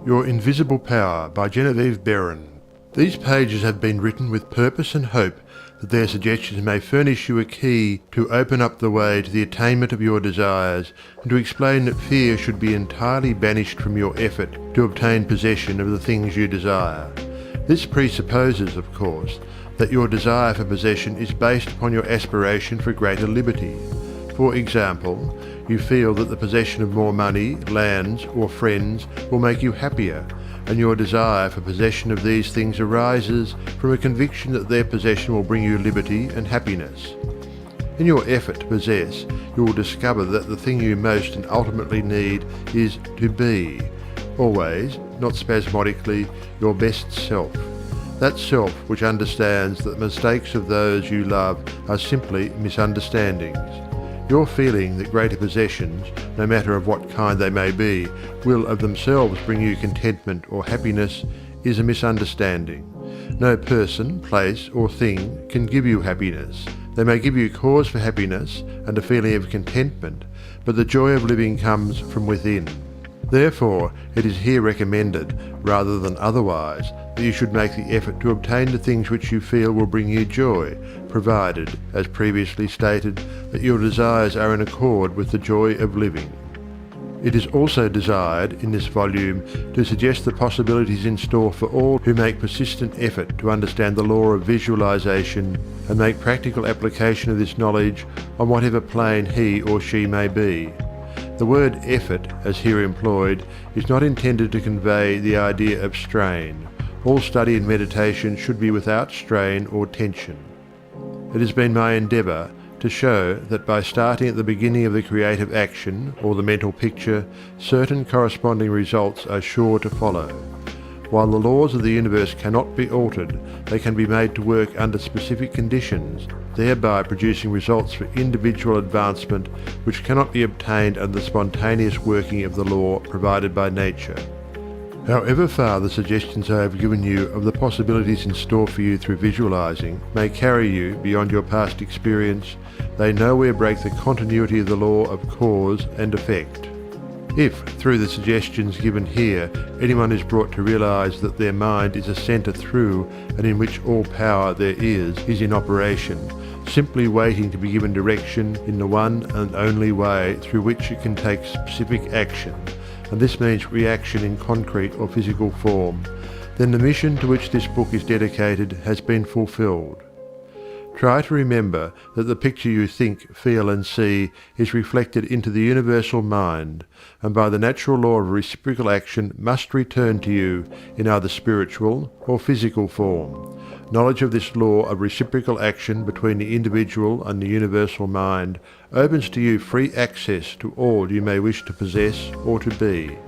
Your Invisible Power by Genevieve Behrend. These pages have been written with purpose and hope that their suggestions may furnish you a key to open up the way to the attainment of your desires, and to explain that fear should be entirely banished from your effort to obtain possession of the things you desire. This presupposes, of course, that your desire for possession is based upon your aspiration for greater liberty. For example, you feel that the possession of more money, lands, or friends will make you happier, and your desire for possession of these things arises from a conviction that their possession will bring you liberty and happiness. In your effort to possess, you will discover that the thing you most and ultimately need is to be, always, not spasmodically, your best self. That self which understands that the mistakes of those you love are simply misunderstandings. Your feeling that greater possessions, no matter of what kind they may be, will of themselves bring you contentment or happiness is a misunderstanding. No person, place, or thing can give you happiness. They may give you cause for happiness and a feeling of contentment, but the joy of living comes from within. Therefore, it is here recommended, rather than otherwise, that you should make the effort to obtain the things which you feel will bring you joy, provided, as previously stated, that your desires are in accord with the joy of living. It is also desired in this volume to suggest the possibilities in store for all who make persistent effort to understand the law of visualization and make practical application of this knowledge on whatever plane he or she may be. The word effort, as here employed, is not intended to convey the idea of strain. All study and meditation should be without strain or tension. It has been my endeavour to show that by starting at the beginning of the creative action or the mental picture, certain corresponding results are sure to follow. While the laws of the universe cannot be altered, they can be made to work under specific conditions, thereby producing results for individual advancement which cannot be obtained under the spontaneous working of the law provided by nature. However far the suggestions I have given you of the possibilities in store for you through visualizing may carry you beyond your past experience, they nowhere break the continuity of the law of cause and effect. If, through the suggestions given here, anyone is brought to realize that their mind is a center through and in which all power there is in operation, simply waiting to be given direction in the one and only way through which it can take specific action, and this means reaction in concrete or physical form, then the mission to which this book is dedicated has been fulfilled. Try to remember that the picture you think, feel and see is reflected into the universal mind, and by the natural law of reciprocal action must return to you in either spiritual or physical form. Knowledge of this law of reciprocal action between the individual and the universal mind opens to you free access to all you may wish to possess or to be.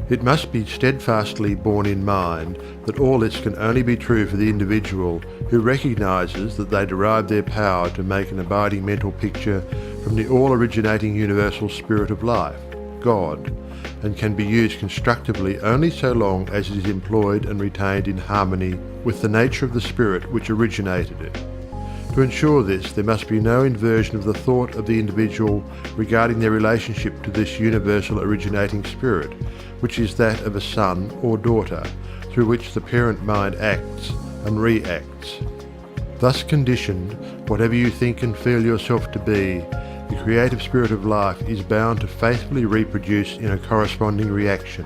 It must be steadfastly borne in mind that all this can only be true for the individual who recognizes that they derive their power to make an abiding mental picture from the all-originating universal spirit of life, God, and can be used constructively only so long as it is employed and retained in harmony with the nature of the spirit which originated it. To ensure this, there must be no inversion of the thought of the individual regarding their relationship to this universal originating spirit, which is that of a son or daughter, through which the parent mind acts and reacts. Thus conditioned, whatever you think and feel yourself to be, the creative spirit of life is bound to faithfully reproduce in a corresponding reaction.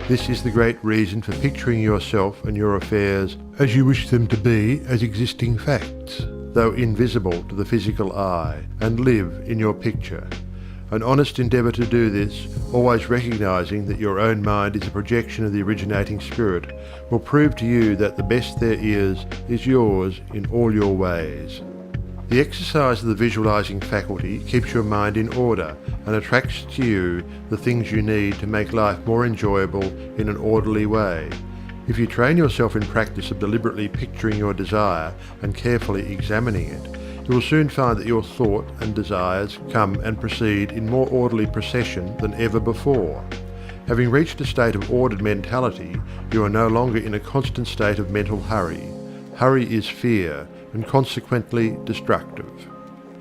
This is the great reason for picturing yourself and your affairs as you wish them to be as existing facts, though invisible to the physical eye, and live in your picture. An honest endeavour to do this, always recognizing that your own mind is a projection of the originating spirit, will prove to you that the best there is yours in all your ways. The exercise of the visualizing faculty keeps your mind in order and attracts to you the things you need to make life more enjoyable in an orderly way. If you train yourself in practice of deliberately picturing your desire and carefully examining it, you will soon find that your thought and desires come and proceed in more orderly procession than ever before. Having reached a state of ordered mentality, you are no longer in a constant state of mental hurry. Hurry is fear, and consequently destructive.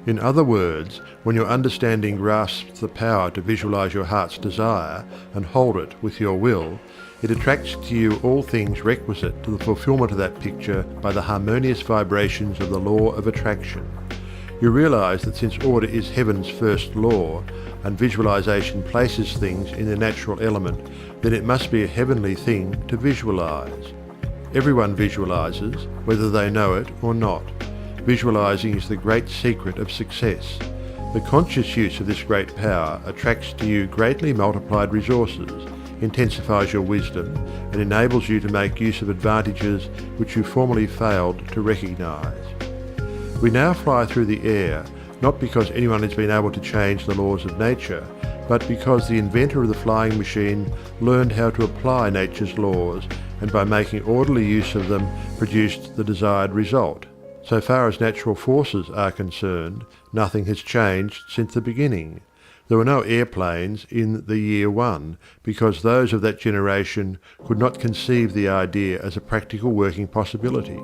In other words, when your understanding grasps the power to visualize your heart's desire and hold it with your will, It attracts to you all things requisite to the fulfillment of that picture by the harmonious vibrations of the law of attraction. You realize that since order is heaven's first law, and visualization places things in their natural element, then it must be a heavenly thing to visualize. Everyone visualizes, whether they know it or not. Visualizing is the great secret of success. The conscious use of this great power attracts to you greatly multiplied resources, intensifies your wisdom, and enables you to make use of advantages which you formerly failed to recognize. We now fly through the air, not because anyone has been able to change the laws of nature, but because the inventor of the flying machine learned how to apply nature's laws, and by making orderly use of them produced the desired result. So far as natural forces are concerned, nothing has changed since the beginning. There were no airplanes in the year one, because those of that generation could not conceive the idea as a practical working possibility.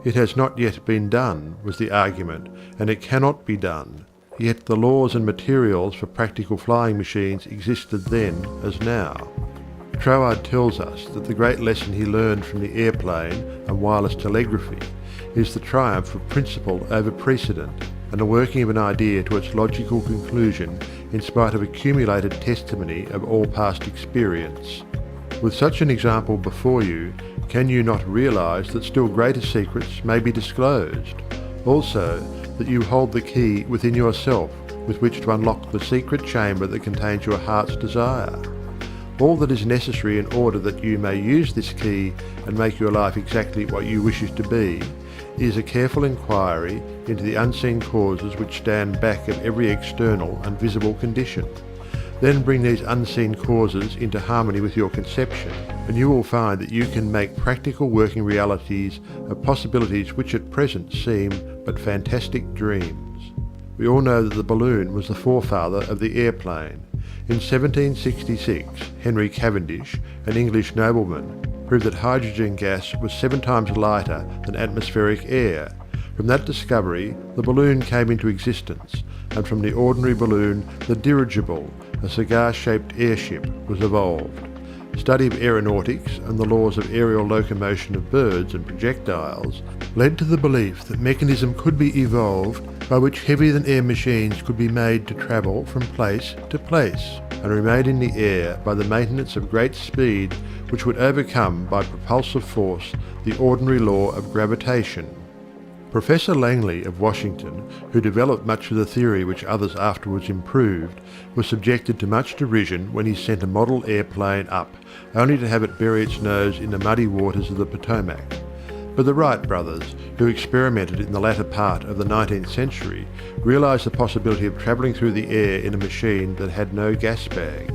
It has not yet been done, was the argument, and it cannot be done. Yet the laws and materials for practical flying machines existed then as now. Troward tells us that the great lesson he learned from the airplane and wireless telegraphy is the triumph of principle over precedent, and the working of an idea to its logical conclusion in spite of accumulated testimony of all past experience. With such an example before you, can you not realize that still greater secrets may be disclosed? Also, that you hold the key within yourself with which to unlock the secret chamber that contains your heart's desire. All that is necessary in order that you may use this key and make your life exactly what you wish it to be is a careful inquiry into the unseen causes which stand back of every external and visible condition. Then bring these unseen causes into harmony with your conception, and you will find that you can make practical working realities of possibilities which at present seem but fantastic dreams. We all know that the balloon was the forefather of the airplane. In 1766, Henry Cavendish, an English nobleman, proved that hydrogen gas was 7 times lighter than atmospheric air. From that discovery, the balloon came into existence, and from the ordinary balloon, the dirigible, a cigar-shaped airship, was evolved. Study of aeronautics and the laws of aerial locomotion of birds and projectiles led to the belief that mechanism could be evolved by which heavier-than-air machines could be made to travel from place to place and remain in the air by the maintenance of great speed which would overcome by propulsive force the ordinary law of gravitation. Professor Langley of Washington, who developed much of the theory which others afterwards improved, was subjected to much derision when he sent a model airplane up, only to have it bury its nose in the muddy waters of the Potomac. But the Wright brothers, who experimented in the latter part of the 19th century, realized the possibility of travelling through the air in a machine that had no gas bag.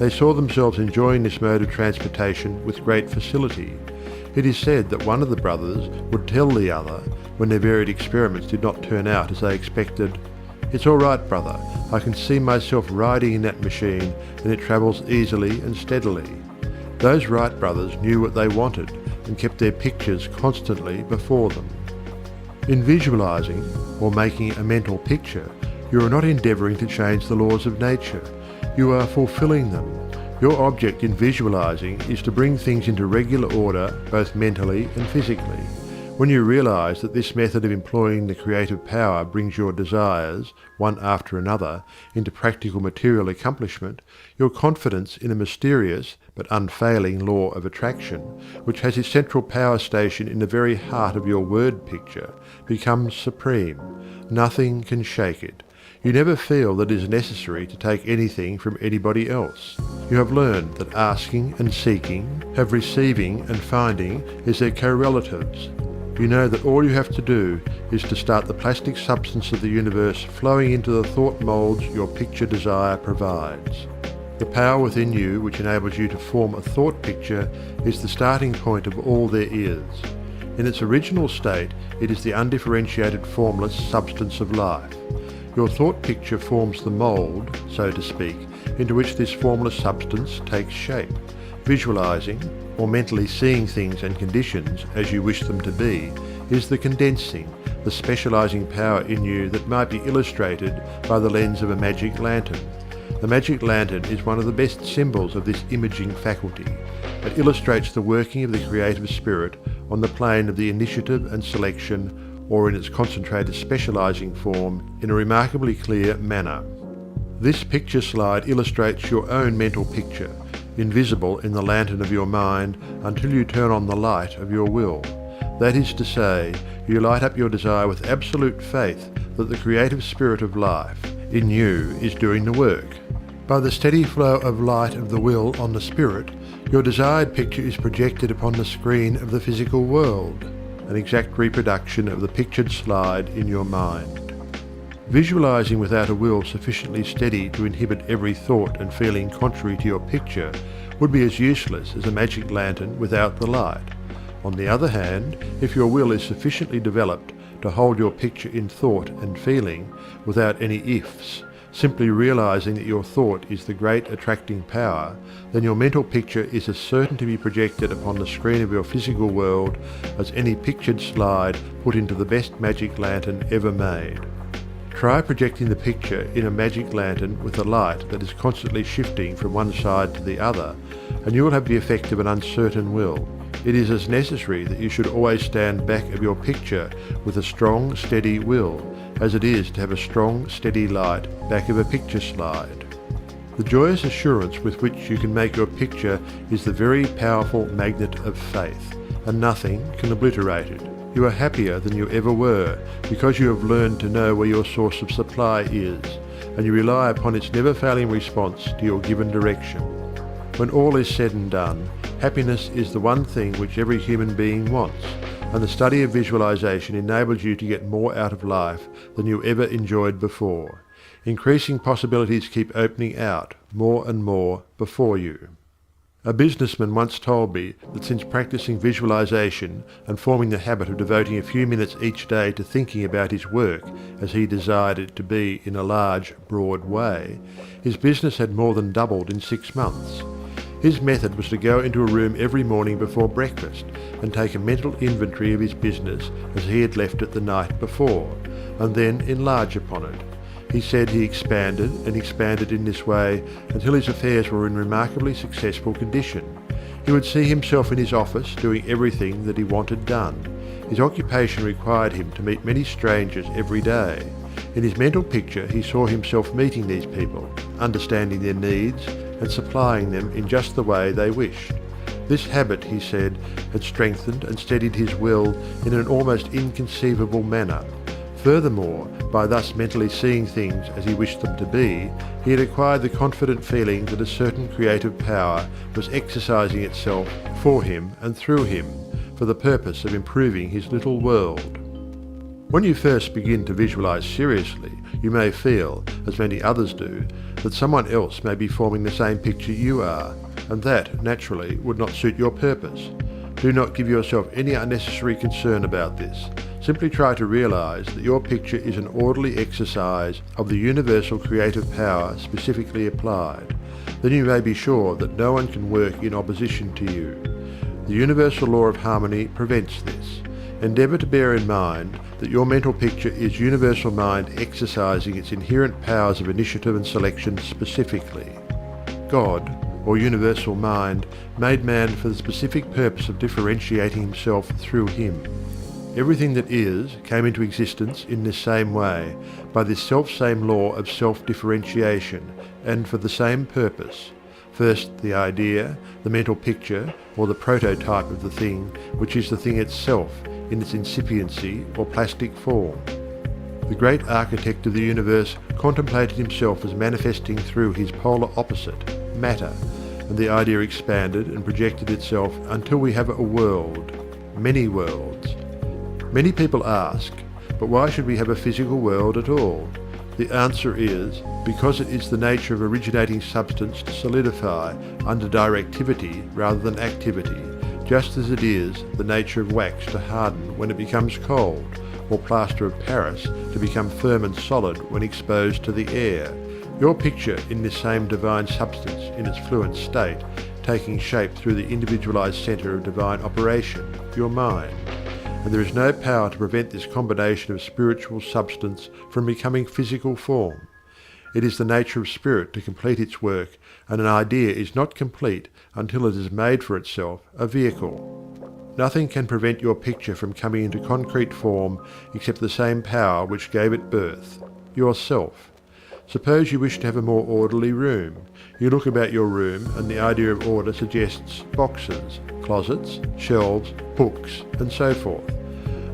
They saw themselves enjoying this mode of transportation with great facility. It is said that one of the brothers would tell the other, when their varied experiments did not turn out as they expected, "It's all right, brother, I can see myself riding in that machine, and it travels easily and steadily." Those Wright brothers knew what they wanted, and kept their pictures constantly before them. In visualizing, or making a mental picture, you are not endeavoring to change the laws of nature, you are fulfilling them. Your object in visualizing is to bring things into regular order both mentally and physically. When you realize that this method of employing the creative power brings your desires, one after another, into practical material accomplishment, your confidence in a mysterious but unfailing law of attraction, which has its central power station in the very heart of your word picture, becomes supreme. Nothing can shake it. You never feel that it is necessary to take anything from anybody else. You have learned that asking and seeking, have receiving and finding is their co-relatives. You know that all you have to do is to start the plastic substance of the universe flowing into the thought molds your picture desire provides. The power within you which enables you to form a thought picture is the starting point of all there is. In its original state, it is the undifferentiated formless substance of life. Your thought picture forms the mold, so to speak, into which this formless substance takes shape. Visualizing, or mentally seeing things and conditions as you wish them to be, is the condensing, the specializing power in you that might be illustrated by the lens of a magic lantern. The magic lantern is one of the best symbols of this imaging faculty. it illustrates the working of the creative spirit on the plane of the initiative and selection, or in its concentrated specializing form, in a remarkably clear manner. This picture slide illustrates your own mental picture, invisible in the lantern of your mind until you turn on the light of your will. That is to say, you light up your desire with absolute faith that the creative spirit of life in you is doing the work. By the steady flow of light of the will on the spirit, your desired picture is projected upon the screen of the physical world, an exact reproduction of the pictured slide in your mind. Visualizing without a will sufficiently steady to inhibit every thought and feeling contrary to your picture would be as useless as a magic lantern without the light. On the other hand, if your will is sufficiently developed to hold your picture in thought and feeling without any ifs, simply realizing that your thought is the great attracting power, then your mental picture is as certain to be projected upon the screen of your physical world as any pictured slide put into the best magic lantern ever made. Try projecting the picture in a magic lantern with a light that is constantly shifting from one side to the other, and you will have the effect of an uncertain will. It is as necessary that you should always stand back of your picture with a strong, steady will, as it is to have a strong, steady light back of a picture slide. The joyous assurance with which you can make your picture is the very powerful magnet of faith, and nothing can obliterate it. You are happier than you ever were, because you have learned to know where your source of supply is, and you rely upon its never-failing response to your given direction. When all is said and done, happiness is the one thing which every human being wants, and the study of visualization enables you to get more out of life than you ever enjoyed before. Increasing possibilities keep opening out more and more before you. A businessman once told me that since practicing visualization and forming the habit of devoting a few minutes each day to thinking about his work as he desired it to be in a large, broad way, his business had more than doubled in 6 months. His method was to go into a room every morning before breakfast and take a mental inventory of his business as he had left it the night before, and then enlarge upon it. He said he expanded and expanded in this way until his affairs were in remarkably successful condition. He would see himself in his office doing everything that he wanted done. His occupation required him to meet many strangers every day. In his mental picture he saw himself meeting these people, understanding their needs and supplying them in just the way they wished. This habit, he said, had strengthened and steadied his will in an almost inconceivable manner. Furthermore, by thus mentally seeing things as he wished them to be, he had acquired the confident feeling that a certain creative power was exercising itself for him and through him, for the purpose of improving his little world. When you first begin to visualize seriously, you may feel, as many others do, that someone else may be forming the same picture you are, and that, naturally, would not suit your purpose. Do not give yourself any unnecessary concern about this. Simply try to realize that your picture is an orderly exercise of the universal creative power specifically applied. Then you may be sure that no one can work in opposition to you. The universal law of harmony prevents this. Endeavor to bear in mind that your mental picture is universal mind exercising its inherent powers of initiative and selection specifically. God, or universal mind, made man for the specific purpose of differentiating himself through him. Everything that is came into existence in this same way, by this self-same law of self-differentiation, and for the same purpose. First the idea, the mental picture, or the prototype of the thing, which is the thing itself, in its incipiency or plastic form. The great architect of the universe contemplated himself as manifesting through his polar opposite, matter, and the idea expanded and projected itself until we have a world, many worlds. Many people ask, but why should we have a physical world at all? The answer is, because it is the nature of originating substance to solidify under directivity rather than activity, just as it is the nature of wax to harden when it becomes cold, or plaster of Paris to become firm and solid when exposed to the air. Your picture in this same divine substance in its fluent state, taking shape through the individualized center of divine operation, your mind. And there is no power to prevent this combination of spiritual substance from becoming physical form. It is the nature of spirit to complete its work, and an idea is not complete until it has made for itself a vehicle. Nothing can prevent your picture from coming into concrete form except the same power which gave it birth, yourself. Suppose you wish to have a more orderly room. You look about your room and the idea of order suggests boxes, closets, shelves, hooks, and so forth.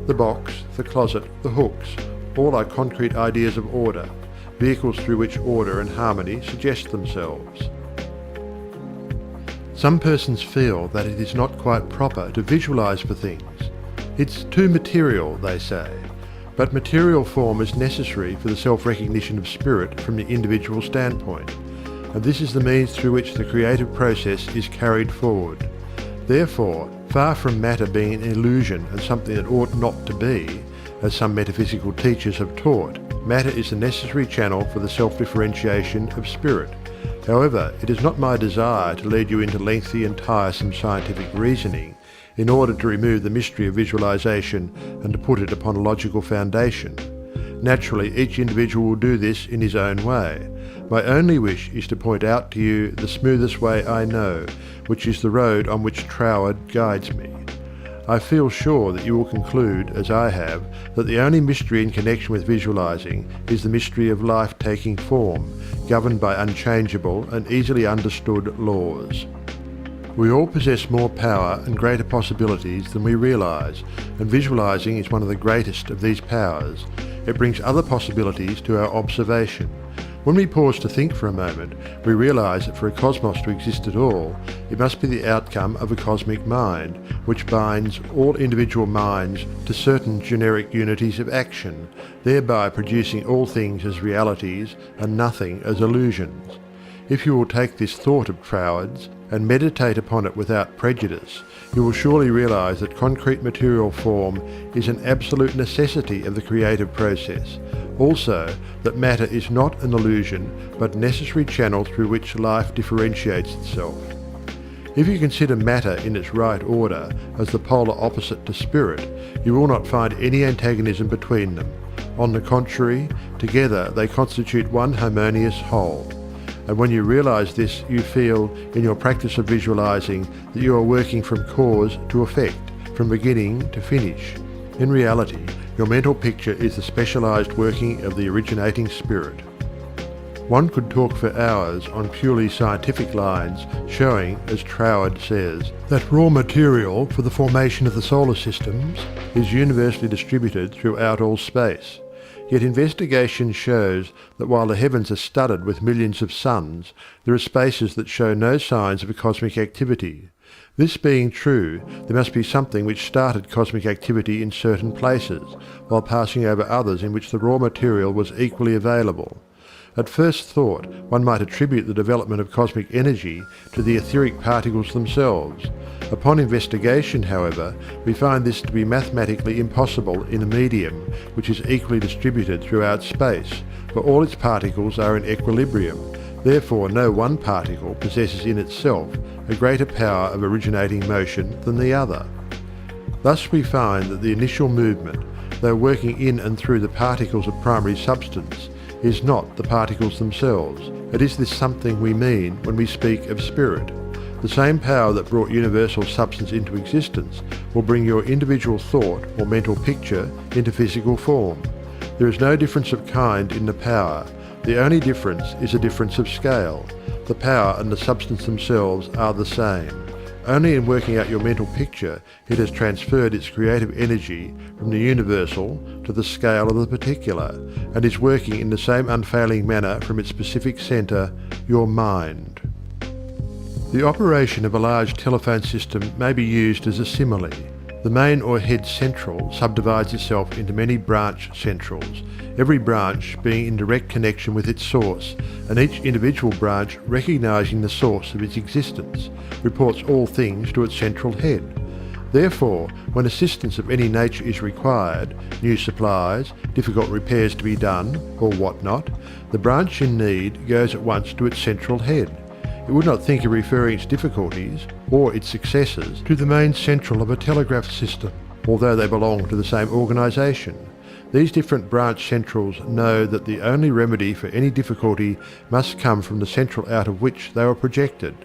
The box, the closet, the hooks, all are concrete ideas of order, vehicles through which order and harmony suggest themselves. Some persons feel that it is not quite proper to visualize for things. It's too material, they say. But material form is necessary for the self-recognition of spirit from the individual standpoint, and this is the means through which the creative process is carried forward. Therefore, far from matter being an illusion and something that ought not to be, as some metaphysical teachers have taught, matter is the necessary channel for the self-differentiation of spirit. However, it is not my desire to lead you into lengthy and tiresome scientific reasoning in order to remove the mystery of visualization and to put it upon a logical foundation. Naturally, each individual will do this in his own way. My only wish is to point out to you the smoothest way I know, which is the road on which Troward guides me. I feel sure that you will conclude, as I have, that the only mystery in connection with visualizing is the mystery of life taking form, governed by unchangeable and easily understood laws. We all possess more power and greater possibilities than we realize, and visualizing is one of the greatest of these powers. It brings other possibilities to our observation. When we pause to think for a moment, we realize that for a cosmos to exist at all, it must be the outcome of a cosmic mind, which binds all individual minds to certain generic unities of action, thereby producing all things as realities and nothing as illusions. If you will take this thought of Troward's and meditate upon it without prejudice, you will surely realize that concrete material form is an absolute necessity of the creative process. Also, that matter is not an illusion, but a necessary channel through which life differentiates itself. If you consider matter in its right order as the polar opposite to spirit, you will not find any antagonism between them. On the contrary, together they constitute one harmonious whole. And when you realize this, you feel, in your practice of visualizing, that you are working from cause to effect, from beginning to finish. In reality, your mental picture is the specialized working of the originating spirit. One could talk for hours on purely scientific lines, showing, as Troward says, that raw material for the formation of the solar systems is universally distributed throughout all space. Yet investigation shows that while the heavens are studded with millions of suns, there are spaces that show no signs of a cosmic activity. This being true, there must be something which started cosmic activity in certain places, while passing over others in which the raw material was equally available. At first thought, one might attribute the development of cosmic energy to the etheric particles themselves. Upon investigation, however, we find this to be mathematically impossible in a medium which is equally distributed throughout space, for all its particles are in equilibrium. Therefore, no one particle possesses in itself a greater power of originating motion than the other. Thus we find that the initial movement, though working in and through the particles of primary substance, is not the particles themselves. It is this something we mean when we speak of spirit. The same power that brought universal substance into existence will bring your individual thought or mental picture into physical form. There is no difference of kind in the power. The only difference is a difference of scale. The power and the substance themselves are the same. Only in working out your mental picture it has transferred its creative energy from the universal to the scale of the particular, and is working in the same unfailing manner from its specific centre, your mind. The operation of a large telephone system may be used as a simile. The main or head central subdivides itself into many branch centrals, every branch being in direct connection with its source, and each individual branch recognizing the source of its existence, reports all things to its central head. Therefore, when assistance of any nature is required, new supplies, difficult repairs to be done, or what not, the branch in need goes at once to its central head. It would not think of referring its difficulties, or its successes, to the main central of a telegraph system, although they belong to the same organisation. These different branch centrals know that the only remedy for any difficulty must come from the central out of which they were projected.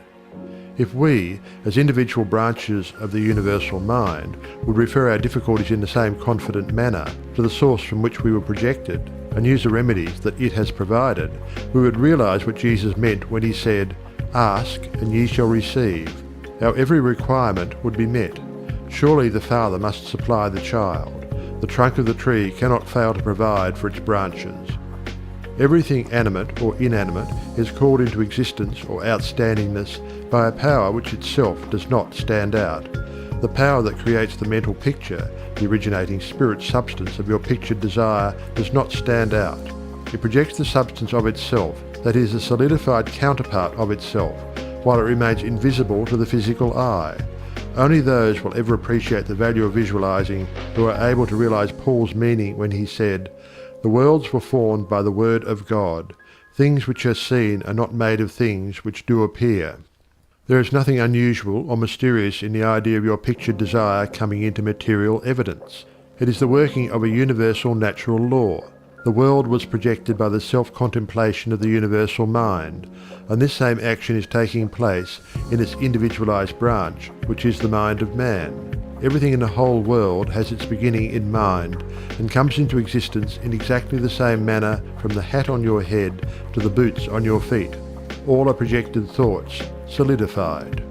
If we, as individual branches of the universal mind, would refer our difficulties in the same confident manner to the source from which we were projected, and use the remedies that it has provided, we would realize what Jesus meant when he said, "Ask, and ye shall receive." Our every requirement would be met. Surely the Father must supply the child. The trunk of the tree cannot fail to provide for its branches. Everything animate or inanimate is called into existence or outstandingness by a power which itself does not stand out. The power that creates the mental picture, the originating spirit substance of your pictured desire, does not stand out. It projects the substance of itself, that is, a solidified counterpart of itself, while it remains invisible to the physical eye. Only those will ever appreciate the value of visualizing who are able to realize Paul's meaning when he said, "The worlds were formed by the word of God. Things which are seen are not made of things which do appear." There is nothing unusual or mysterious in the idea of your pictured desire coming into material evidence. It is the working of a universal natural law. The world was projected by the self-contemplation of the universal mind, and this same action is taking place in its individualized branch, which is the mind of man. Everything in the whole world has its beginning in mind, and comes into existence in exactly the same manner from the hat on your head to the boots on your feet. All are projected thoughts, solidified.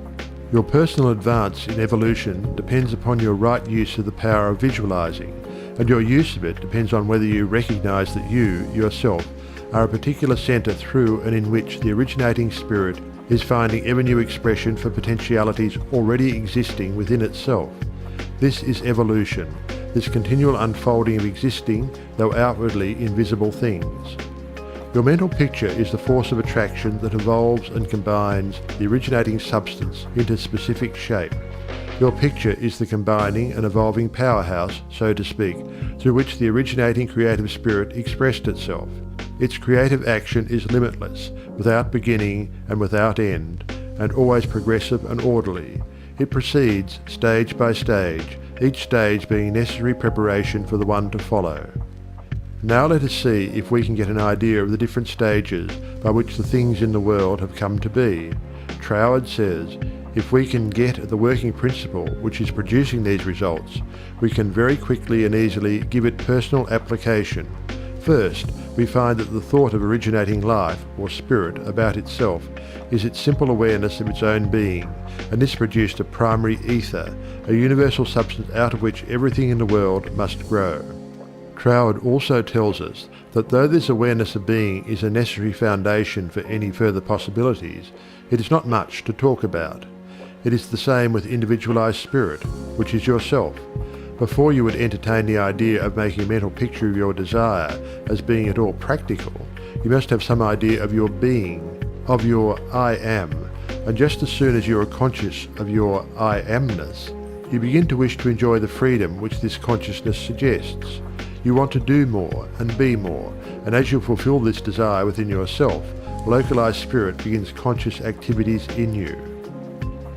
Your personal advance in evolution depends upon your right use of the power of visualizing, and your use of it depends on whether you recognize that you, yourself, are a particular center through and in which the originating spirit is finding ever new expression for potentialities already existing within itself. This is evolution, this continual unfolding of existing, though outwardly invisible things. Your mental picture is the force of attraction that evolves and combines the originating substance into specific shape. Your picture is the combining and evolving powerhouse, so to speak, through which the originating creative spirit expressed itself. Its creative action is limitless, without beginning and without end, and always progressive and orderly. It proceeds stage by stage, each stage being necessary preparation for the one to follow. Now let us see if we can get an idea of the different stages by which the things in the world have come to be. Troward says, if we can get at the working principle which is producing these results, we can very quickly and easily give it personal application. First, we find that the thought of originating life, or spirit, about itself is its simple awareness of its own being, and this produced a primary ether, a universal substance out of which everything in the world must grow. Troward also tells us that though this awareness of being is a necessary foundation for any further possibilities, it is not much to talk about. It is the same with individualized spirit, which is yourself. Before you would entertain the idea of making a mental picture of your desire as being at all practical, you must have some idea of your being, of your I am, and just as soon as you are conscious of your I amness, you begin to wish to enjoy the freedom which this consciousness suggests. You want to do more and be more, and as you fulfill this desire within yourself, localized spirit begins conscious activities in you.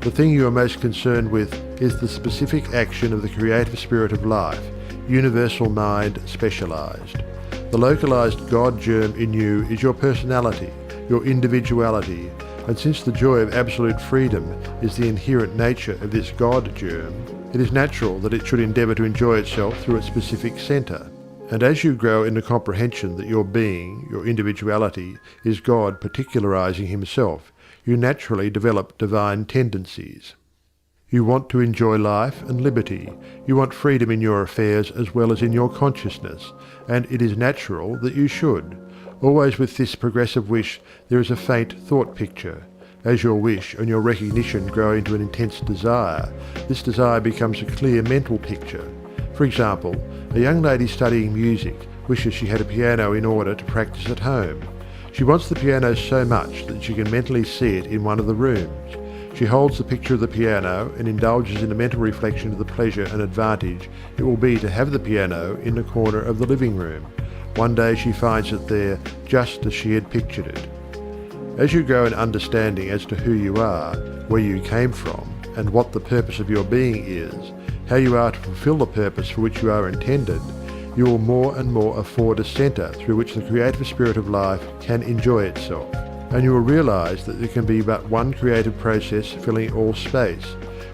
The thing you are most concerned with is the specific action of the creative spirit of life, universal mind specialized. The localized God germ in you is your personality, your individuality, and since the joy of absolute freedom is the inherent nature of this God germ, it is natural that it should endeavor to enjoy itself through its specific center. And as you grow in the comprehension that your being, your individuality, is God particularizing himself, you naturally develop divine tendencies. You want to enjoy life and liberty. You want freedom in your affairs as well as in your consciousness, and it is natural that you should. Always with this progressive wish there is a faint thought picture. As your wish and your recognition grow into an intense desire, this desire becomes a clear mental picture. For example, a young lady studying music wishes she had a piano in order to practice at home. She wants the piano so much that she can mentally see it in one of the rooms. She holds the picture of the piano and indulges in a mental reflection of the pleasure and advantage it will be to have the piano in the corner of the living room. One day she finds it there just as she had pictured it. As you grow in understanding as to who you are, where you came from, and what the purpose of your being is, how you are to fulfill the purpose for which you are intended, you will more and more afford a centre through which the creative spirit of life can enjoy itself. And you will realise that there can be but one creative process filling all space,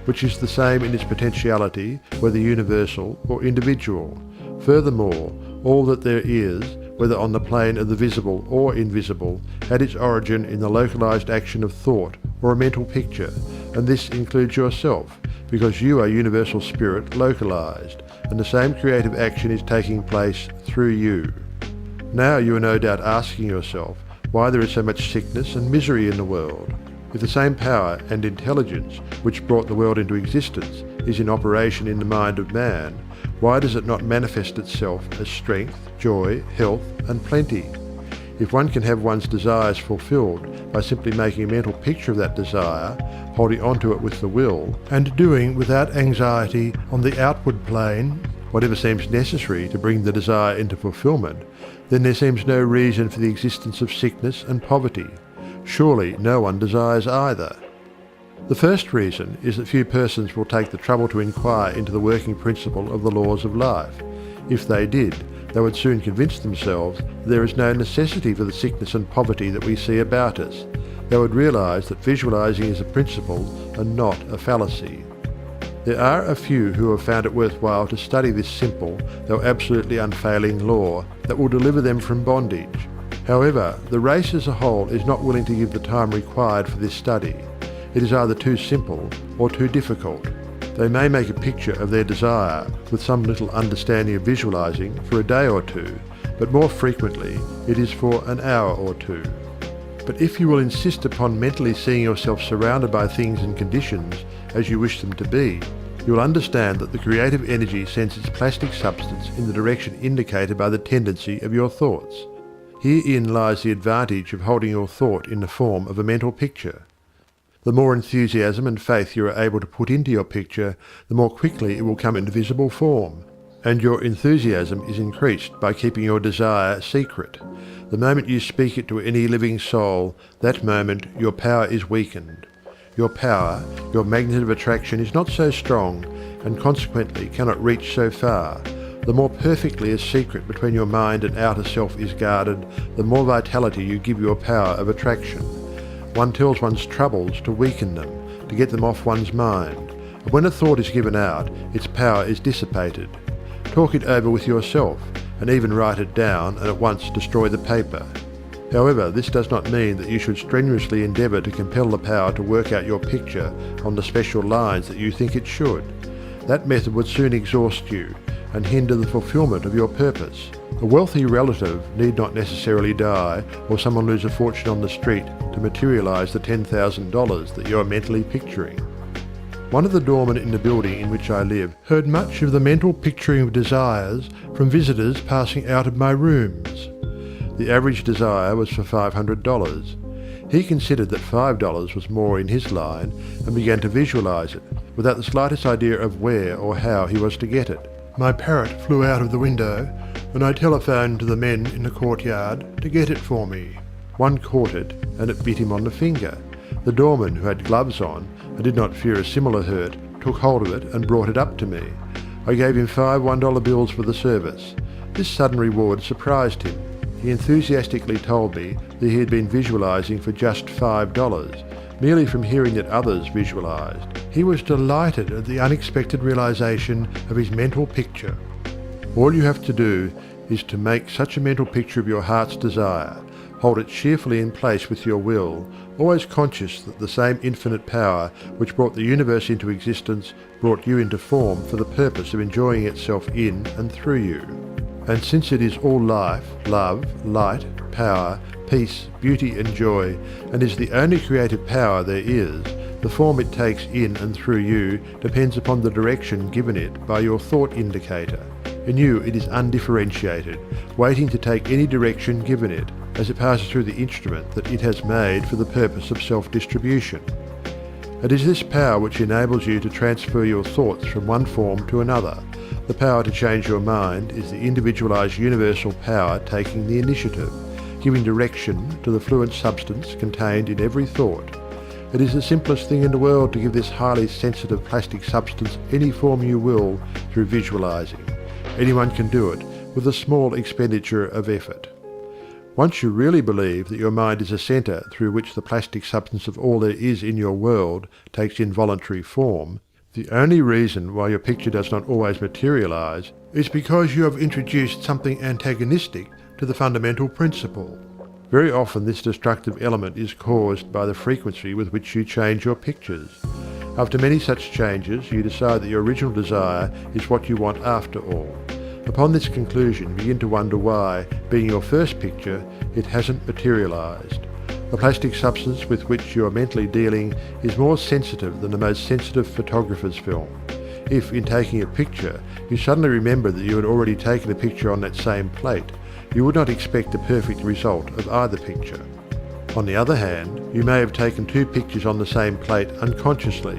which is the same in its potentiality, whether universal or individual. Furthermore, all that there is, whether on the plane of the visible or invisible, had its origin in the localised action of thought or a mental picture, and this includes yourself, because you are universal spirit localised, and the same creative action is taking place through you. Now you are no doubt asking yourself why there is so much sickness and misery in the world. If the same power and intelligence which brought the world into existence is in operation in the mind of man, why does it not manifest itself as strength, joy, health, and plenty? If one can have one's desires fulfilled by simply making a mental picture of that desire, holding onto it with the will, and doing without anxiety on the outward plane whatever seems necessary to bring the desire into fulfillment, then there seems no reason for the existence of sickness and poverty. Surely no one desires either. The first reason is that few persons will take the trouble to inquire into the working principle of the laws of life. If they did, they would soon convince themselves that there is no necessity for the sickness and poverty that we see about us. They would realise that visualising is a principle and not a fallacy. There are a few who have found it worthwhile to study this simple, though absolutely unfailing law that will deliver them from bondage. However, the race as a whole is not willing to give the time required for this study. It is either too simple or too difficult. They may make a picture of their desire with some little understanding of visualizing for a day or two, but more frequently it is for an hour or two. But if you will insist upon mentally seeing yourself surrounded by things and conditions as you wish them to be, you will understand that the creative energy sends its plastic substance in the direction indicated by the tendency of your thoughts. Herein lies the advantage of holding your thought in the form of a mental picture. The more enthusiasm and faith you are able to put into your picture, the more quickly it will come into visible form. And your enthusiasm is increased by keeping your desire secret. The moment you speak it to any living soul, that moment your power is weakened. Your power, your magnet of attraction is not so strong, and consequently cannot reach so far. The more perfectly a secret between your mind and outer self is guarded, the more vitality you give your power of attraction. One tells one's troubles to weaken them, to get them off one's mind. And when a thought is given out, its power is dissipated. Talk it over with yourself, and even write it down and at once destroy the paper. However, this does not mean that you should strenuously endeavour to compel the power to work out your picture on the special lines that you think it should. That method would soon exhaust you and hinder the fulfilment of your purpose. A wealthy relative need not necessarily die or someone lose a fortune on the street to materialise the $10,000 that you are mentally picturing. One of the doormen in the building in which I live heard much of the mental picturing of desires from visitors passing out of my rooms. The average desire was for $500. He considered that $5 was more in his line and began to visualise it, without the slightest idea of where or how he was to get it. My parrot flew out of the window, and I telephoned to the men in the courtyard to get it for me. One caught it, and it bit him on the finger. The doorman, who had gloves on and did not fear a similar hurt, took hold of it and brought it up to me. I gave him 5 $1 bills for the service. This sudden reward surprised him. He enthusiastically told me that he had been visualizing for just $5, merely from hearing that others visualized. He was delighted at the unexpected realization of his mental picture. All you have to do is to make such a mental picture of your heart's desire, hold it cheerfully in place with your will, always conscious that the same infinite power which brought the universe into existence brought you into form for the purpose of enjoying itself in and through you. And since it is all life, love, light, power, peace, beauty and joy, and is the only creative power there is, the form it takes in and through you depends upon the direction given it by your thought indicator. In you it is undifferentiated, waiting to take any direction given it, as it passes through the instrument that it has made for the purpose of self-distribution. It is this power which enables you to transfer your thoughts from one form to another. The power to change your mind is the individualized universal power taking the initiative, giving direction to the fluent substance contained in every thought. It is the simplest thing in the world to give this highly sensitive plastic substance any form you will through visualizing. Anyone can do it, with a small expenditure of effort. Once you really believe that your mind is a centre through which the plastic substance of all there is in your world takes involuntary form, the only reason why your picture does not always materialize is because you have introduced something antagonistic to the fundamental principle. Very often this destructive element is caused by the frequency with which you change your pictures. After many such changes, you decide that your original desire is what you want after all. Upon this conclusion, you begin to wonder why, being your first picture, it hasn't materialized. The plastic substance with which you are mentally dealing is more sensitive than the most sensitive photographer's film. If, in taking a picture, you suddenly remember that you had already taken a picture on that same plate, you would not expect a perfect result of either picture. On the other hand, you may have taken 2 pictures on the same plate unconsciously.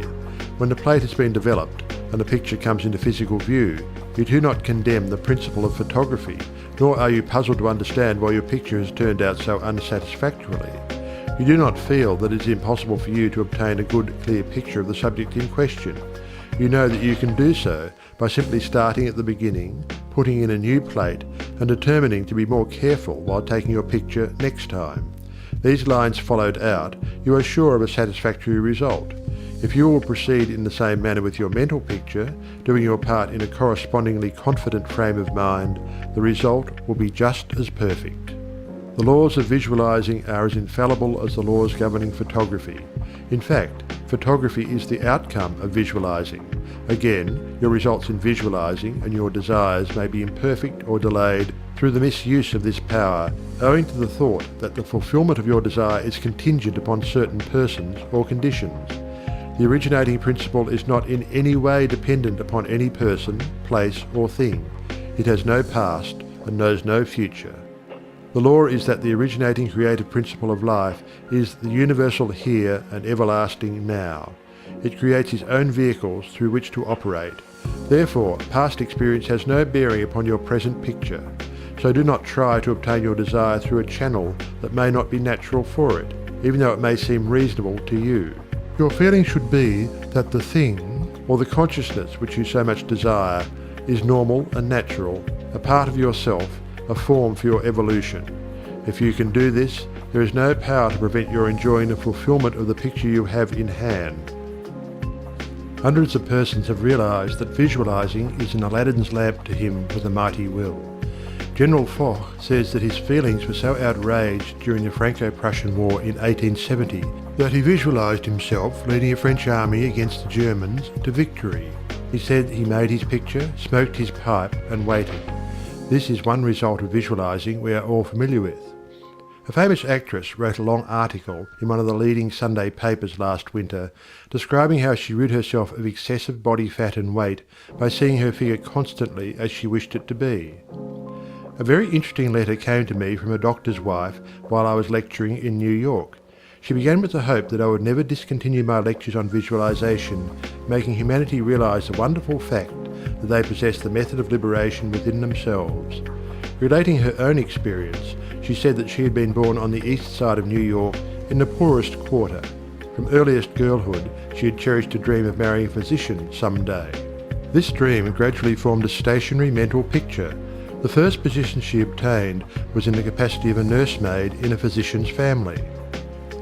When the plate has been developed and the picture comes into physical view, you do not condemn the principle of photography, nor are you puzzled to understand why your picture has turned out so unsatisfactorily. You do not feel that it is impossible for you to obtain a good, clear picture of the subject in question. You know that you can do so by simply starting at the beginning, putting in a new plate, and determining to be more careful while taking your picture next time. These lines followed out, you are sure of a satisfactory result. If you will proceed in the same manner with your mental picture, doing your part in a correspondingly confident frame of mind, the result will be just as perfect. The laws of visualizing are as infallible as the laws governing photography. In fact, photography is the outcome of visualizing. Again, your results in visualizing and your desires may be imperfect or delayed through the misuse of this power, owing to the thought that the fulfillment of your desire is contingent upon certain persons or conditions. The originating principle is not in any way dependent upon any person, place, or thing. It has no past and knows no future. The law is that the originating creative principle of life is the universal here and everlasting now. It creates its own vehicles through which to operate. Therefore, past experience has no bearing upon your present picture. So do not try to obtain your desire through a channel that may not be natural for it, even though it may seem reasonable to you. Your feeling should be that the thing, or the consciousness which you so much desire, is normal and natural, a part of yourself, a form for your evolution. If you can do this, there is no power to prevent your enjoying the fulfillment of the picture you have in hand. Hundreds of persons have realized that visualizing is an Aladdin's lamp to him with a mighty will. General Foch says that his feelings were so outraged during the Franco-Prussian War in 1870 that he visualized himself leading a French army against the Germans to victory. He said he made his picture, smoked his pipe and waited. This is one result of visualizing we are all familiar with. A famous actress wrote a long article in one of the leading Sunday papers last winter describing how she rid herself of excessive body fat and weight by seeing her figure constantly as she wished it to be. A very interesting letter came to me from a doctor's wife while I was lecturing in New York. She began with the hope that I would never discontinue my lectures on visualization, making humanity realize the wonderful fact that they possess the method of liberation within themselves. Relating her own experience, she said that she had been born on the east side of New York in the poorest quarter. From earliest girlhood, she had cherished a dream of marrying a physician someday. This dream gradually formed a stationary mental picture. The first position she obtained was in the capacity of a nursemaid in a physician's family.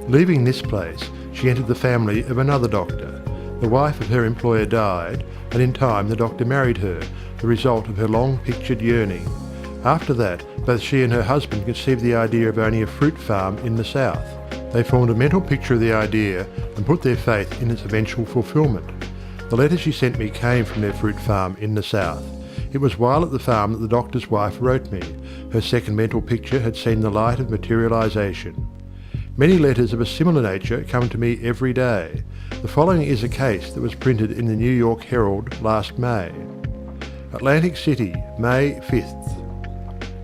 Leaving this place, she entered the family of another doctor. The wife of her employer died, and in time the doctor married her, the result of her long-pictured yearning. After that, both she and her husband conceived the idea of owning a fruit farm in the south. They formed a mental picture of the idea and put their faith in its eventual fulfillment. The letter she sent me came from their fruit farm in the south. It was while at the farm that the doctor's wife wrote me. Her second mental picture had seen the light of materialization. Many letters of a similar nature come to me every day. The following is a case that was printed in the New York Herald last May. Atlantic City, May 5th.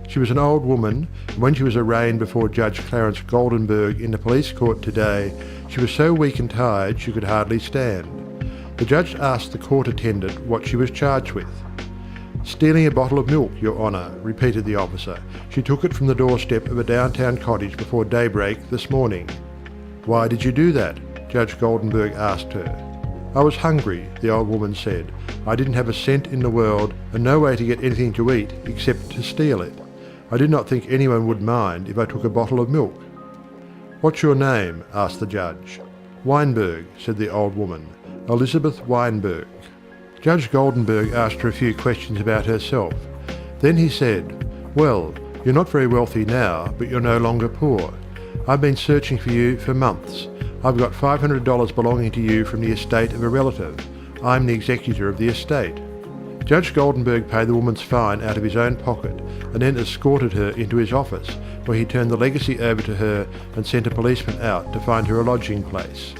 She was an old woman, and when she was arraigned before Judge Clarence Goldenberg in the police court today, she was so weak and tired she could hardly stand. The judge asked the court attendant what she was charged with. "Stealing a bottle of milk, Your Honour," repeated the officer. "She took it from the doorstep of a downtown cottage before daybreak this morning." "Why did you do that?" Judge Goldenberg asked her. "I was hungry," the old woman said. I didn't have a cent in the world and no way to get anything to eat except to steal it. I did not think anyone would mind if I took a bottle of milk. "What's your name?" asked the judge. "Weinberg," said the old woman. "Elizabeth Weinberg." Judge Goldenberg asked her a few questions about herself. Then he said, "Well, you're not very wealthy now, but you're no longer poor. I've been searching for you for months. I've got $500 belonging to you from the estate of a relative. I'm the executor of the estate." Judge Goldenberg paid the woman's fine out of his own pocket and then escorted her into his office, where he turned the legacy over to her and sent a policeman out to find her a lodging place.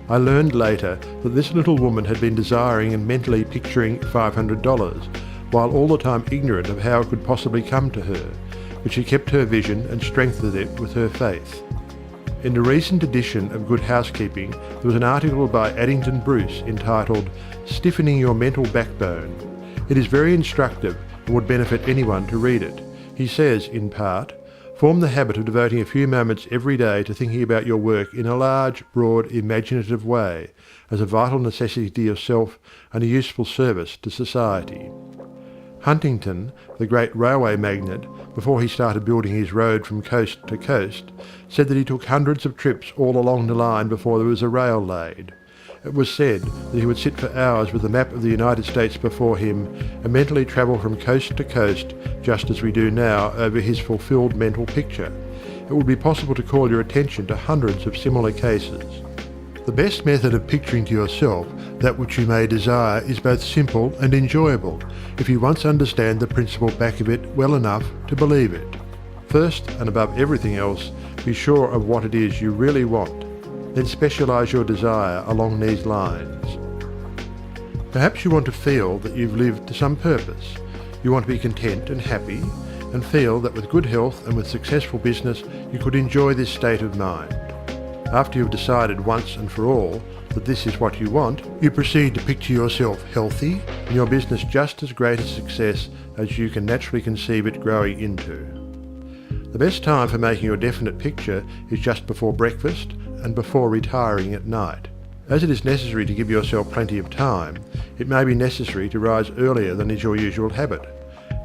I learned later that this little woman had been desiring and mentally picturing $500, while all the time ignorant of how it could possibly come to her, but she kept her vision and strengthened it with her faith. In the recent edition of Good Housekeeping, there was an article by Addington Bruce entitled "Stiffening Your Mental Backbone." It is very instructive and would benefit anyone to read it. He says, in part, "Form the habit of devoting a few moments every day to thinking about your work in a large, broad, imaginative way, as a vital necessity to yourself and a useful service to society." Huntington, the great railway magnate, before he started building his road from coast to coast, said that he took hundreds of trips all along the line before there was a rail laid. It was said that he would sit for hours with the map of the United States before him and mentally travel from coast to coast, just as we do now over his fulfilled mental picture. It would be possible to call your attention to hundreds of similar cases. The best method of picturing to yourself that which you may desire is both simple and enjoyable, if you once understand the principle back of it well enough to believe it. First, and above everything else, be sure of what it is you really want. Then specialize your desire along these lines. Perhaps you want to feel that you've lived to some purpose. You want to be content and happy, and feel that with good health and with successful business you could enjoy this state of mind. After you've decided once and for all that this is what you want, you proceed to picture yourself healthy and your business just as great a success as you can naturally conceive it growing into. The best time for making your definite picture is just before breakfast and before retiring at night. As it is necessary to give yourself plenty of time, it may be necessary to rise earlier than is your usual habit.